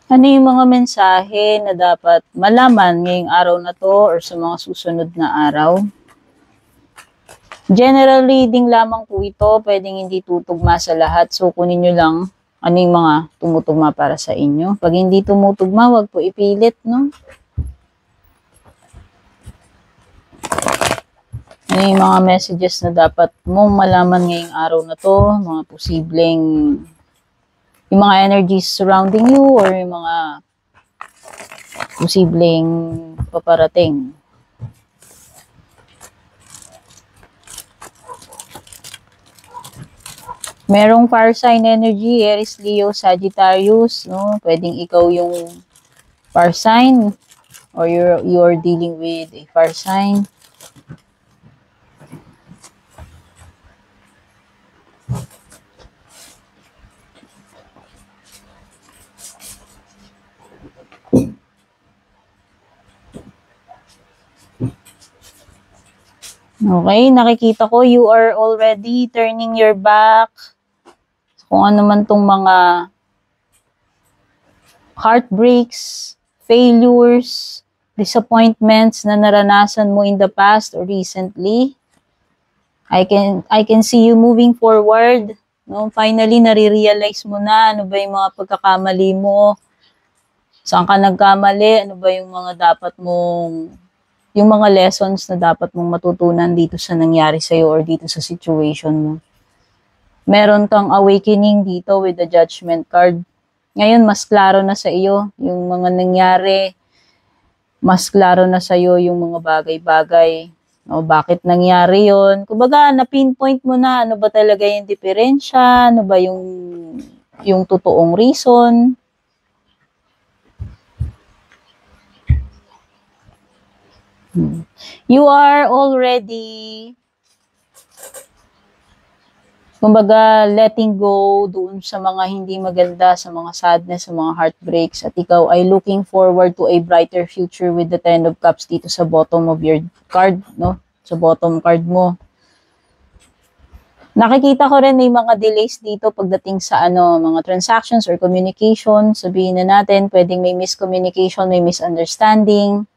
Ano yung mga mensahe na dapat malaman ngayong araw na to or sa mga susunod na araw? General reading lamang po ito, pwedeng hindi tutugma sa lahat. So, kunin nyo lang ano yung mga tumutugma para sa inyo. Pag hindi tumutugma, wag po ipilit, no? Ano yung mga messages na dapat mong malaman ngayong araw na to? Mga posibleng, yung mga energies surrounding you or yung mga posibleng paparating. Merong fire sign energy, Aries, Leo, Sagittarius, no? Pwedeng ikaw yung fire sign or you're dealing with a fire sign. Okay, nakikita ko you are already turning your back. Kung ano man tong mga heartbreaks, failures, disappointments na naranasan mo in the past or recently. I can see you moving forward. No? Finally, nare-realize mo na ano ba yung mga pagkakamali mo. Saan ka nagkamali? Ano ba yung mga dapat mong, yung mga lessons na dapat mong matutunan dito sa nangyari sa'yo or dito sa situation mo. Meron kang awakening dito with the Judgment card. Ngayon, mas klaro na sa iyo yung mga nangyari. Mas klaro na sa iyo yung mga bagay-bagay. No, bakit nangyari yon? Kumbaga, na-pinpoint mo na ano ba talaga yung diferensya, ano ba yung totoong reason. You are already kumbaga, letting go doon sa mga hindi maganda, sa mga sadness, sa mga heartbreaks, at ikaw ay looking forward to a brighter future with the Ten of Cups dito sa bottom of your card, no? Sa bottom card mo. Nakikita ko rin may mga delays dito pagdating sa mga transactions or communication. Sabihin na natin, pwedeng may miscommunication, may misunderstanding.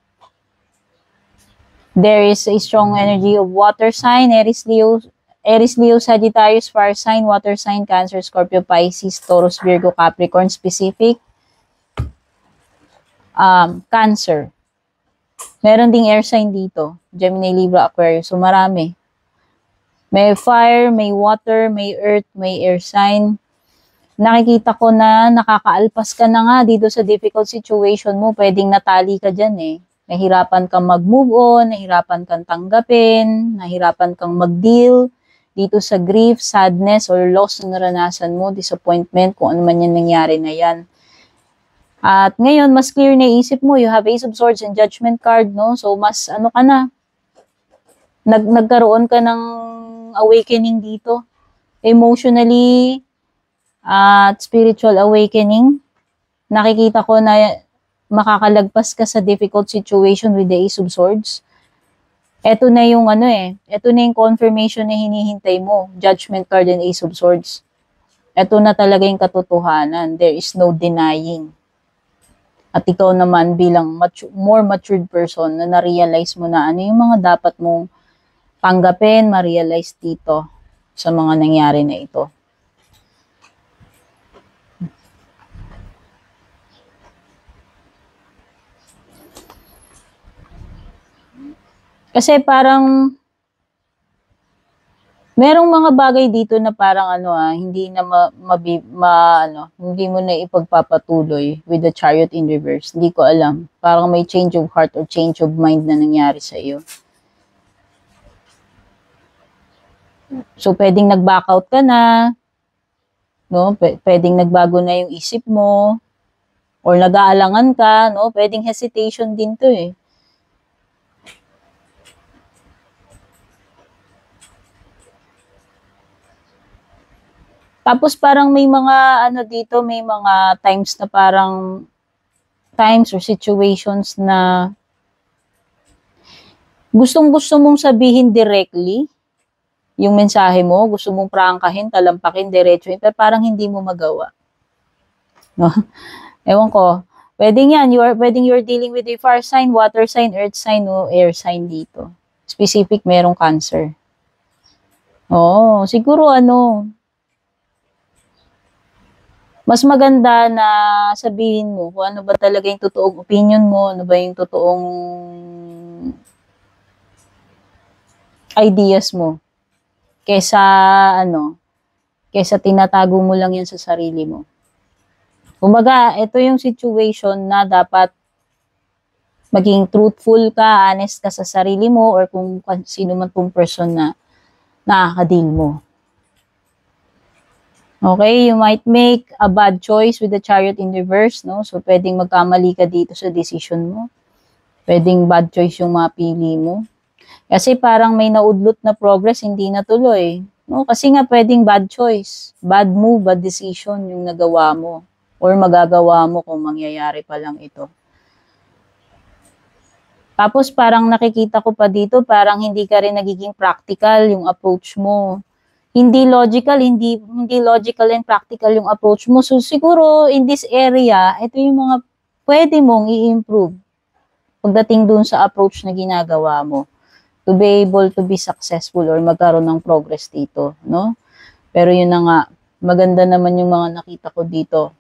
There is a strong energy of water sign, Aries, Leo, Sagittarius, fire sign, water sign, Cancer, Scorpio, Pisces, Taurus, Virgo, Capricorn, specific. Cancer. Meron ding air sign dito. Gemini, Libra, Aquarius. So, marami. May fire, may water, may earth, may air sign. Nakikita ko na nakakaalpas ka na nga dito sa difficult situation mo. Pwedeng natali ka dyan eh. Nahirapan kang mag-move on, nahirapan kang tanggapin, nahirapan kang mag-deal dito sa grief, sadness, or loss na naranasan mo, disappointment, kung ano man yan nangyari na yan. At ngayon, mas clear na isip mo, you have Ace of Swords and Judgment card, no? So, mas ka na, nagkaroon ka ng awakening dito. Emotionally, at spiritual awakening. Nakikita ko na makakalagpas ka sa difficult situation with the Ace of Swords. Ito na yung ito na yung confirmation na hinihintay mo, Judgment card and Ace of Swords. Ito na talaga yung katotohanan. There is no denying. At ikaw naman bilang more matured person na na-realize mo na ano yung mga dapat mong tanggapin, ma-realize dito sa mga nangyari na ito. Kasi parang merong mga bagay dito na parang hindi na hindi mo na ipagpapatuloy with the Chariot in reverse. Hindi ko alam. Parang may change of heart or change of mind na nangyari sa iyo. So pwedeng nag-back out ka na, no? Pwedeng nagbago na yung isip mo or nag-aalangan ka, no? Pwedeng hesitation din 'to eh. Tapos parang may mga dito, may mga times na parang times or situations na gustong-gusto mong sabihin directly yung mensahe mo, gusto mong prangkahin, talampakin, diretso, pero parang hindi mo magawa. No? Ewan ko. Pwedeng yan. Pwedeng you're dealing with a fire sign, water sign, earth sign, o air sign dito. Specific, merong Cancer. Oo, siguro mas maganda na sabihin mo kung ano ba talaga yung totoong opinion mo, ano ba yung totoong ideas mo. Kesa kesa tinatago mo lang yan sa sarili mo. Kumbaga, ito yung situation na dapat maging truthful ka, honest ka sa sarili mo, or kung sino man tong person na nakaka-deal mo. Okay, you might make a bad choice with the Chariot in reverse, no? So, pwedeng magkamali ka dito sa decision mo. Pwedeng bad choice yung mapili mo. Kasi parang may naudlot na progress, hindi natuloy. No? Kasi nga pwedeng bad choice, bad move, bad decision yung nagawa mo. Or magagawa mo kung mangyayari pa lang ito. Tapos parang nakikita ko pa dito, parang hindi ka rin nagiging practical yung approach mo. Hindi logical and practical yung approach mo. So siguro in this area, ito yung mga pwede mong i-improve pagdating dun sa approach na ginagawa mo to be able to be successful or magkaroon ng progress dito, no? Pero yun na nga, maganda naman yung mga nakita ko dito.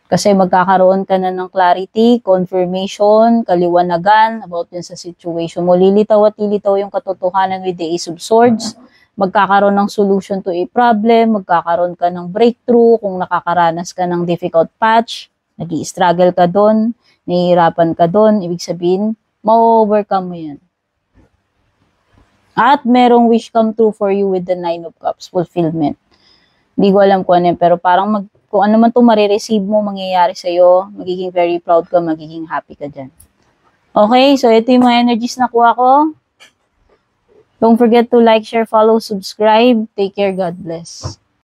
Kasi magkakaroon ka na ng clarity, confirmation, kaliwanagan about yun sa situation mo. Lilitaw at lilitaw yung katotohanan with the Ace of Swords. Magkakaroon ng solution to a problem, magkakaroon ka ng breakthrough kung nakakaranas ka ng difficult patch, nag-i-struggle ka doon, nahihirapan ka doon, ibig sabihin, ma-overcome mo yan. At merong wish come true for you with the 9 of Cups, fulfillment. Hindi ko alam kung ano yun, pero parang kung ano man itong marireceive mo, mangyayari sa'yo, magiging very proud ka, magiging happy ka dyan. Okay, so ito yung mga energies na kuha ko. Don't forget to like, share, follow, subscribe. Take care. God bless.